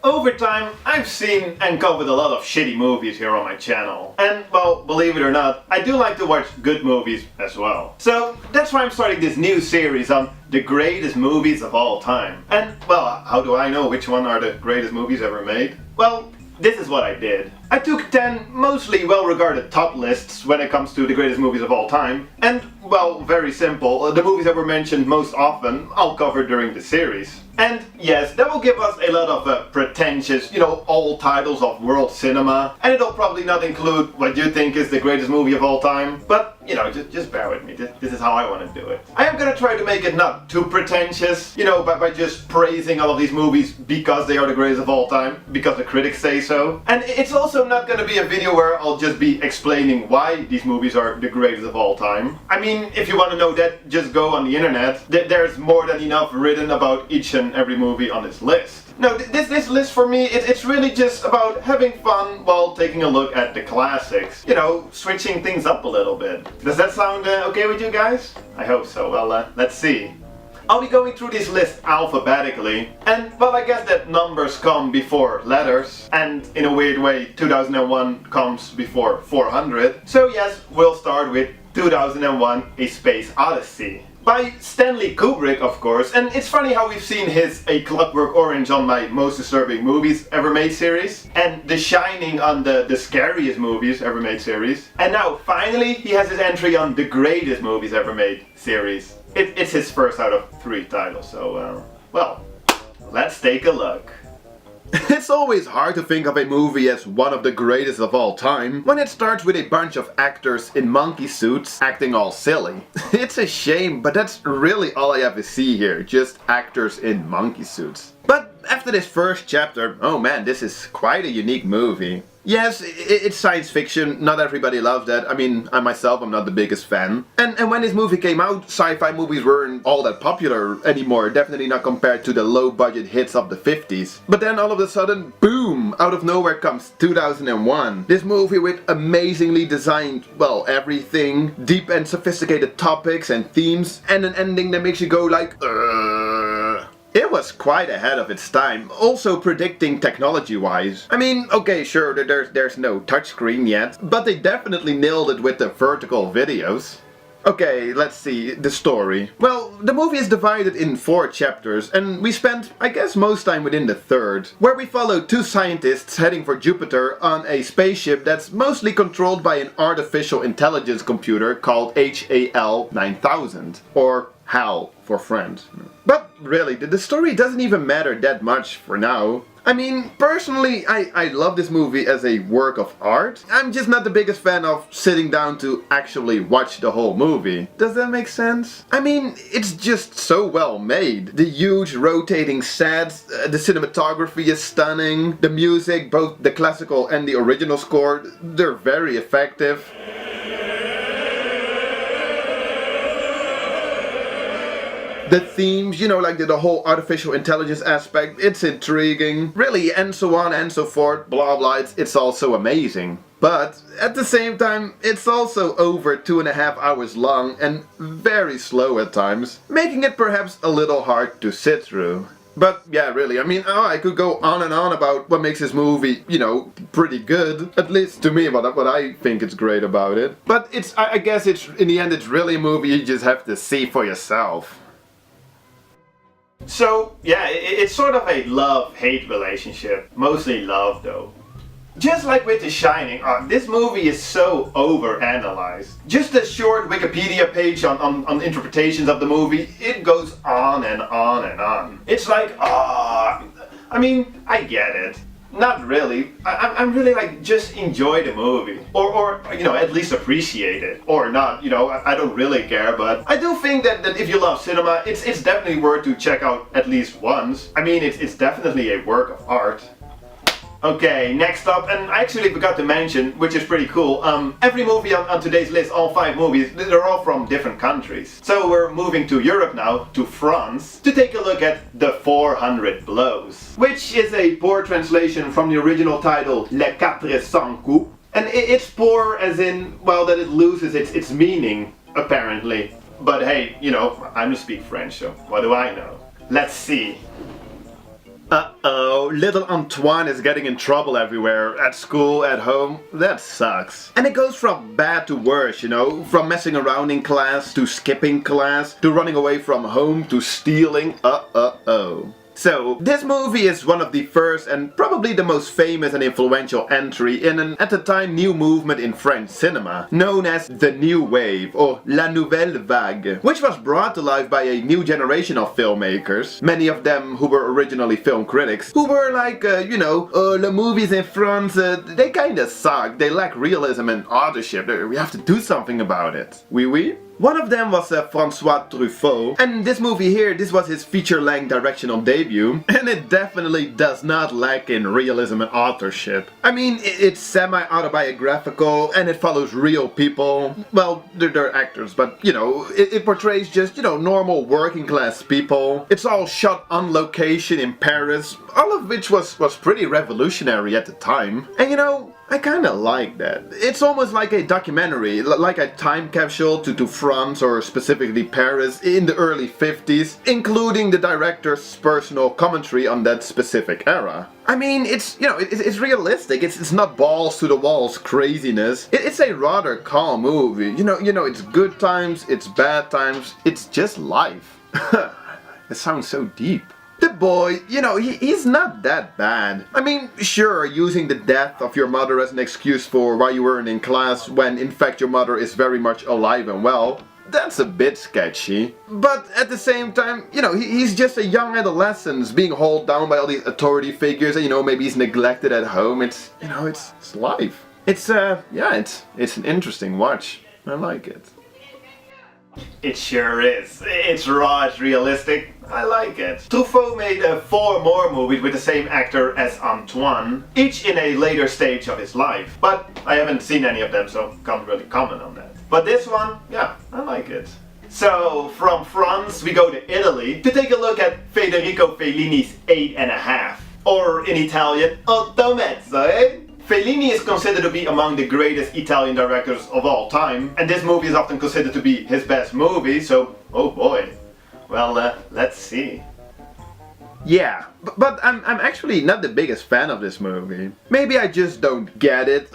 Over time, I've seen and covered a lot of shitty movies here on my channel. And, well, believe it or not, I do like to watch good movies as well. So, that's why I'm starting this new series on the greatest movies of all time. And, well, how do I know which one are the greatest movies ever made? Well, this is what I did. I took 10 mostly well-regarded top lists when it comes to the greatest movies of all time, and, well, very simple, the movies that were mentioned most often I'll cover during the series. And yes, that will give us a lot of pretentious, old titles of world cinema, and it'll probably not include what you think is the greatest movie of all time, but, just bear with me, this is how I want to do it. I am gonna try to make it not too pretentious, by just praising all of these movies because they are the greatest of all time, because the critics say so. And it's also not gonna be a video where I'll just be explaining why these movies are the greatest of all time. I mean, if you want to know that, just go on the internet. There's more than enough written about each and every movie on this list. No, this list for me, it's really just about having fun while taking a look at the classics. Switching things up a little bit. Does that sound okay with you guys? I hope so. Well, let's see. I'll be going through this list alphabetically, and, well, I guess that numbers come before letters, and in a weird way 2001 comes before 400. So yes, we'll start with 2001: A Space Odyssey. By Stanley Kubrick, of course, and it's funny how we've seen his A Clockwork Orange on my Most Disturbing Movies Ever Made series, and The Shining on the Scariest Movies Ever Made series, and now finally he has his entry on the Greatest Movies Ever Made series. It's his first out of 3 titles, so, well, let's take a look. It's always hard to think of a movie as one of the greatest of all time when it starts with a bunch of actors in monkey suits acting all silly. It's a shame, but that's really all I ever see here, just actors in monkey suits. But after this first chapter, oh man, this is quite a unique movie. Yes, it's science fiction, not everybody loves that. I mean, I myself am not the biggest fan. And when this movie came out, sci-fi movies weren't all that popular anymore, definitely not compared to the low-budget hits of the 50s. But then all of a sudden, boom, out of nowhere comes 2001. This movie with amazingly designed, well, everything, deep and sophisticated topics and themes, and an ending that makes you go like, It was quite ahead of its time, also predicting technology-wise. I mean, okay, sure, there's no touchscreen yet, but they definitely nailed it with the vertical videos. Okay, let's see, the story. Well, the movie is divided in 4 chapters, and we spent, I guess, most time within the 3rd, where we follow 2 scientists heading for Jupiter on a spaceship that's mostly controlled by an artificial intelligence computer called HAL 9000, or HAL for friend. But really, the story doesn't even matter that much for now. I mean, personally, I love this movie as a work of art. I'm just not the biggest fan of sitting down to actually watch the whole movie. Does that make sense? I mean, it's just so well made. The huge rotating sets, the cinematography is stunning. The music, both the classical and the original score, they're very effective. The themes, like the whole artificial intelligence aspect, it's intriguing. Really, and so on and so forth, blah blah, it's also amazing. But, at the same time, it's also over 2.5 hours long and very slow at times, making it perhaps a little hard to sit through. But yeah, really, I mean, I could go on and on about what makes this movie, pretty good. At least to me, what I think is great about it. But I guess in the end, it's really a movie you just have to see for yourself. So, yeah, it's sort of a love-hate relationship. Mostly love, though. Just like with The Shining, this movie is so over-analyzed. Just a short Wikipedia page on interpretations of the movie, it goes on and on and on. It's like, I mean, I get it. Not really. I'm really like, just enjoy the movie. Or at least appreciate it. Or not, I don't really care, but I do think that if you love cinema, it's definitely worth to check out at least once. I mean, it's definitely a work of art. Okay, next up, and I actually forgot to mention, which is pretty cool, every movie on today's list, all 5 movies, they're all from different countries. So we're moving to Europe now, to France, to take a look at The 400 Blows, which is a poor translation from the original title Les 400 Coups, and it's poor as in, well, that it loses its meaning, apparently. But hey, I don't speak French, so what do I know? Let's see. Uh-oh, little Antoine is getting in trouble everywhere, at school, at home. That sucks. And it goes from bad to worse, you know, from messing around in class, to skipping class, to running away from home, to stealing. Uh-oh. So, this movie is one of the first and probably the most famous and influential entry in an, at the time, new movement in French cinema, known as the New Wave, or La Nouvelle Vague, which was brought to life by a new generation of filmmakers, many of them who were originally film critics, who were like, the movies in France, they kinda suck, they lack realism and authorship, we have to do something about it. Oui? One of them was François Truffaut, and this movie here, this was his feature-length directional debut, and it definitely does not lack in realism and authorship. I mean, it's semi-autobiographical, and it follows real people. Well, they're actors, but, you know, it portrays just, you know, normal working-class people. It's all shot on location in Paris, all of which was pretty revolutionary at the time. And, you know, I kinda like that. It's almost like a documentary, like a time capsule to France, or specifically Paris, in the early 50s, including the director's personal commentary on that specific era. I mean, it's realistic, it's not balls to the walls craziness. It's a rather calm movie. You know, it's good times, it's bad times, it's just life. It sounds so deep. The boy, you know, he's not that bad. I mean, sure, using the death of your mother as an excuse for why you weren't in class when in fact your mother is very much alive and well, that's a bit sketchy. But at the same time, you know, he's just a young adolescent being hauled down by all these authority figures, and, you know, maybe he's neglected at home. It's, you know, it's life. It's an interesting watch. I like it. It sure is. It's raw, it's realistic. I like it. Truffaut made 4 more movies with the same actor as Antoine, each in a later stage of his life. But I haven't seen any of them, so can't really comment on that. But this one, yeah, I like it. So, from France we go to Italy to take a look at Federico Fellini's 8½. Or in Italian, Otto Mezzo, eh? Fellini is considered to be among the greatest Italian directors of all time, and this movie is often considered to be his best movie, so oh boy. Well, let's see. Yeah, but I'm actually not the biggest fan of this movie. Maybe I just don't get it.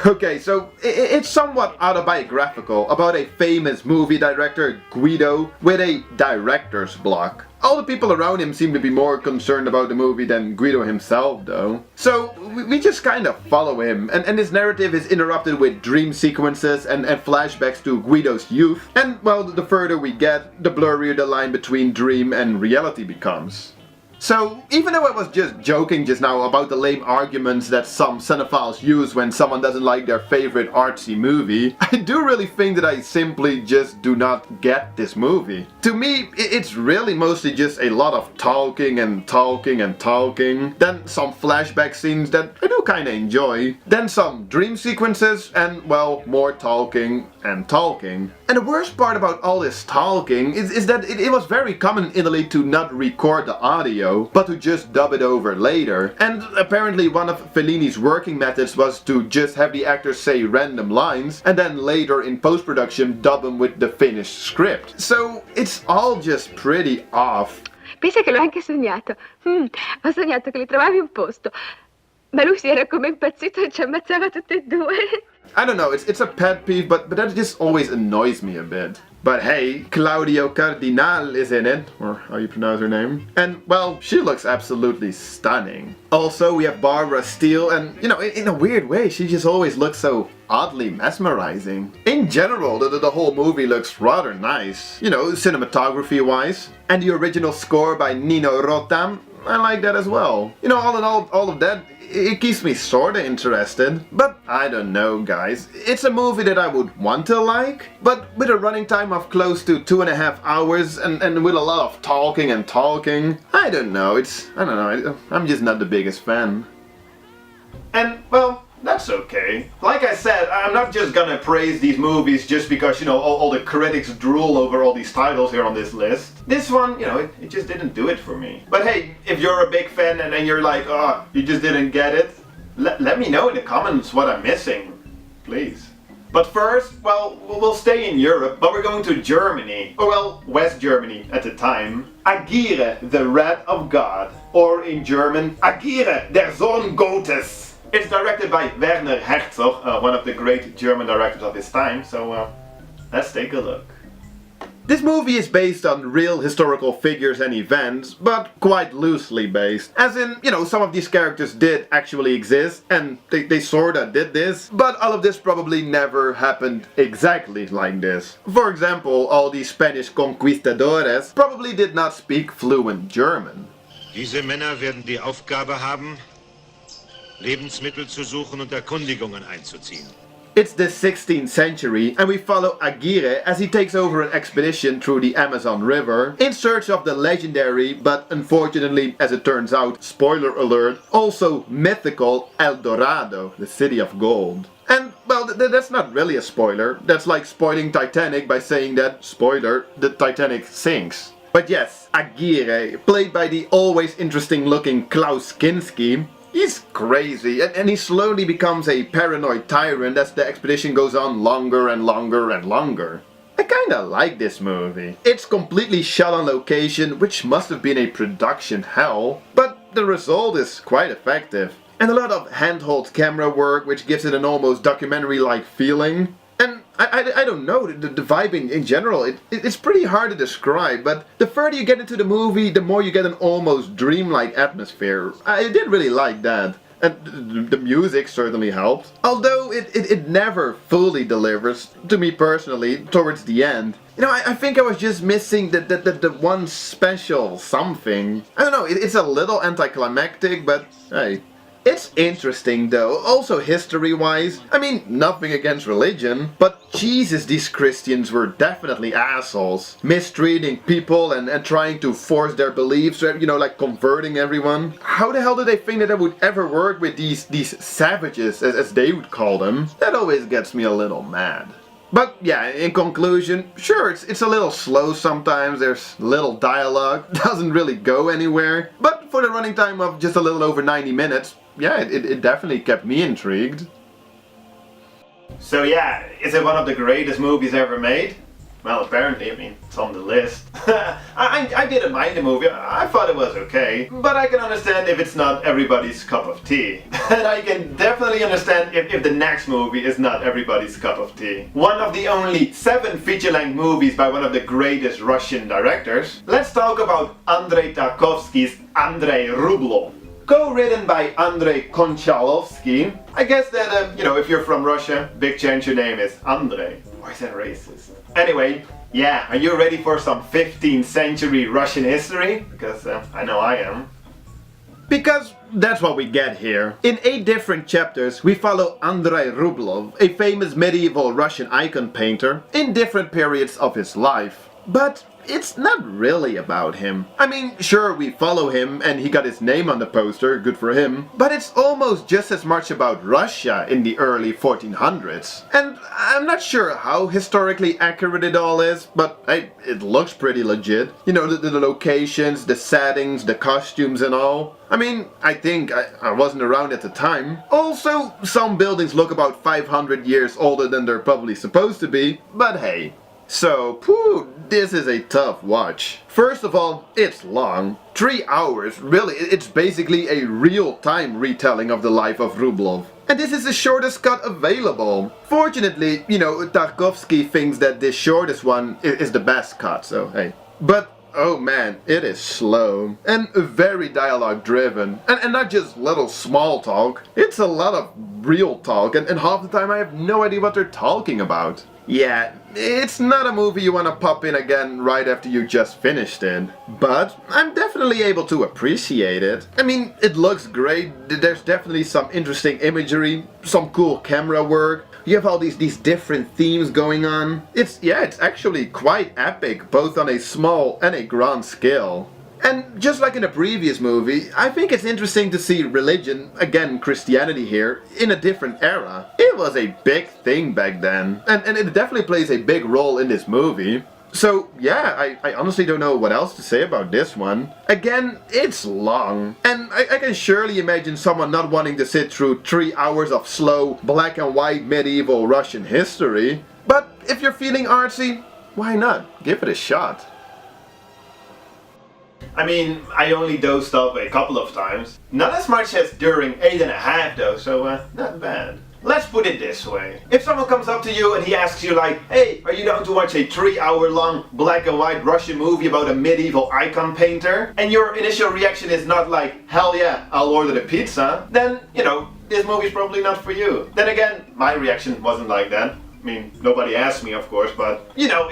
Okay, so it's somewhat autobiographical about a famous movie director, Guido, with a director's block. All the people around him seem to be more concerned about the movie than Guido himself, though. So we just kind of follow him, and his narrative is interrupted with dream sequences and flashbacks to Guido's youth. And, well, the further we get, the blurrier the line between dream and reality becomes. So, even though I was just joking just now about the lame arguments that some cinephiles use when someone doesn't like their favorite artsy movie, I do really think that I simply just do not get this movie. To me, it's really mostly just a lot of talking and talking and talking, then some flashback scenes that I do kinda enjoy, then some dream sequences, and, well, more talking and talking. And the worst part about all this talking is that it was very common in Italy to not record the audio, but to just dub it over later. And apparently one of Fellini's working methods was to just have the actors say random lines, and then later in post-production dub them with the finished script. So it's all just pretty off. Pensa che l'ho anche sognato. Ho sognato che li trovavi un posto. Ma lui si era come impazzito e ci ammazzava tutti e due. I don't know, it's a pet peeve, but that just always annoys me a bit. But hey, Claudio Cardinal is in it, or how you pronounce her name. And, well, she looks absolutely stunning. Also, we have Barbara Steele, and, you know, in a weird way, she just always looks so oddly mesmerizing. In general, the whole movie looks rather nice, you know, cinematography-wise. And the original score by Nino Rota, I like that as well. You know, all in all of that, it keeps me sorta interested. But I don't know, guys. It's a movie that I would want to like, but with a running time of close to 2.5 hours and with a lot of talking and talking, I don't know, I'm just not the biggest fan. And, well, that's okay. Like I said, I'm not just gonna praise these movies just because, you know, all the critics drool over all these titles here on this list. This one, you know, it just didn't do it for me. But hey, if you're a big fan and you're like, oh, you just didn't get it, let me know in the comments what I'm missing, please. But first, well, we'll stay in Europe, but we're going to Germany. Or well, West Germany at the time. Aguirre, the Wrath of God. Or in German, Aguirre, der Sohn Gottes. It's directed by Werner Herzog, one of the great German directors of his time, so let's take a look. This movie is based on real historical figures and events, but quite loosely based. As in, some of these characters did actually exist, and they sorta did this, but all of this probably never happened exactly like this. For example, all these Spanish conquistadores probably did not speak fluent German. Diese Männer werden die Aufgabe haben, Lebensmittel zu suchen und Erkundigungen einzuziehen. It's the 16th century, and we follow Aguirre as he takes over an expedition through the Amazon River in search of the legendary, but unfortunately, as it turns out, spoiler alert, also mythical El Dorado, the city of gold. And, well, that's not really a spoiler. That's like spoiling Titanic by saying that, spoiler, the Titanic sinks. But yes, Aguirre, played by the always interesting looking Klaus Kinski, he's crazy, and he slowly becomes a paranoid tyrant as the expedition goes on longer and longer and longer. I kinda like this movie. It's completely shot on location, which must have been a production hell, but the result is quite effective. And a lot of handheld camera work, which gives it an almost documentary-like feeling. And I don't know, the vibe in general, it's pretty hard to describe, but the further you get into the movie, the more you get an almost dreamlike atmosphere. I did really like that. And the music certainly helped. Although it never fully delivers, to me personally, towards the end. I think I was just missing the one special something. I don't know, it's a little anticlimactic, but hey. It's interesting though, also history-wise. I mean, nothing against religion, but Jesus, these Christians were definitely assholes. Mistreating people and trying to force their beliefs, like converting everyone. How the hell did they think that would ever work with these savages, as they would call them? That always gets me a little mad. But yeah, in conclusion, sure, it's a little slow sometimes, there's little dialogue, doesn't really go anywhere. But for the running time of just a little over 90 minutes, yeah, it definitely kept me intrigued. So yeah, is it one of the greatest movies ever made? Well, apparently, I mean, it's on the list. I didn't mind the movie, I thought it was okay. But I can understand if it's not everybody's cup of tea. And I can definitely understand if the next movie is not everybody's cup of tea. One of the only 7 feature-length movies by one of the greatest Russian directors. Let's talk about Andrei Tarkovsky's Andrei Rublev. Co-written by Andrei Konchalovsky. I guess that, if you're from Russia, big chance your name is Andrei. Why is that racist? Anyway, yeah, are you ready for some 15th century Russian history? Because I know I am. Because that's what we get here. In 8 different chapters, we follow Andrei Rublev, a famous medieval Russian icon painter, in different periods of his life. But it's not really about him. I mean, sure, we follow him and he got his name on the poster, good for him, but it's almost just as much about Russia in the early 1400s. And I'm not sure how historically accurate it all is, but hey, it looks pretty legit. The locations, the settings, the costumes and all. I mean, I think I wasn't around at the time. Also, some buildings look about 500 years older than they're probably supposed to be, but hey. So, this is a tough watch. First of all, it's long. 3 hours, really, it's basically a real-time retelling of the life of Rublev. And this is the shortest cut available. Fortunately, Tarkovsky thinks that this shortest one is the best cut, so hey. But oh man, it is slow and very dialogue driven and not just little small talk. It's a lot of real talk and half the time I have no idea what they're talking about. Yeah, it's not a movie you want to pop in again right after you just finished it. But I'm definitely able to appreciate it. I mean, it looks great, there's definitely some interesting imagery, some cool camera work. You have all these different themes going on. It's actually quite epic, both on a small and a grand scale. And just like in the previous movie, I think it's interesting to see religion, again Christianity here, in a different era. It was a big thing back then, and it definitely plays a big role in this movie. So yeah, I honestly don't know what else to say about this one. Again, it's long, and I can surely imagine someone not wanting to sit through 3 hours of slow, black and white medieval Russian history. But if you're feeling artsy, why not? Give it a shot. I mean, I only dozed off a couple of times. Not as much as during 8.5 though, so not bad. Let's put it this way. If someone comes up to you and he asks you like, hey, are you down to watch a 3-hour long black and white Russian movie about a medieval icon painter? And your initial reaction is not like, hell yeah, I'll order the pizza. Then, you know, this movie's probably not for you. Then again, my reaction wasn't like that. I mean, nobody asked me of course, but you know,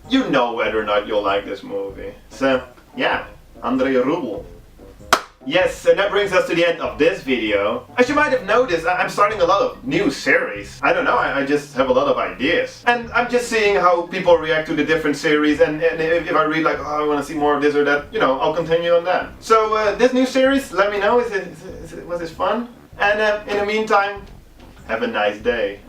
you know whether or not you'll like this movie. So, yeah, Andrei Rublev. Yes, and that brings us to the end of this video. As you might have noticed, I'm starting a lot of new series. I don't know, I just have a lot of ideas. And I'm just seeing how people react to the different series, and if I read like, oh, I want to see more of this or that, you know, I'll continue on that. So this new series, let me know, was this fun? And in the meantime, have a nice day.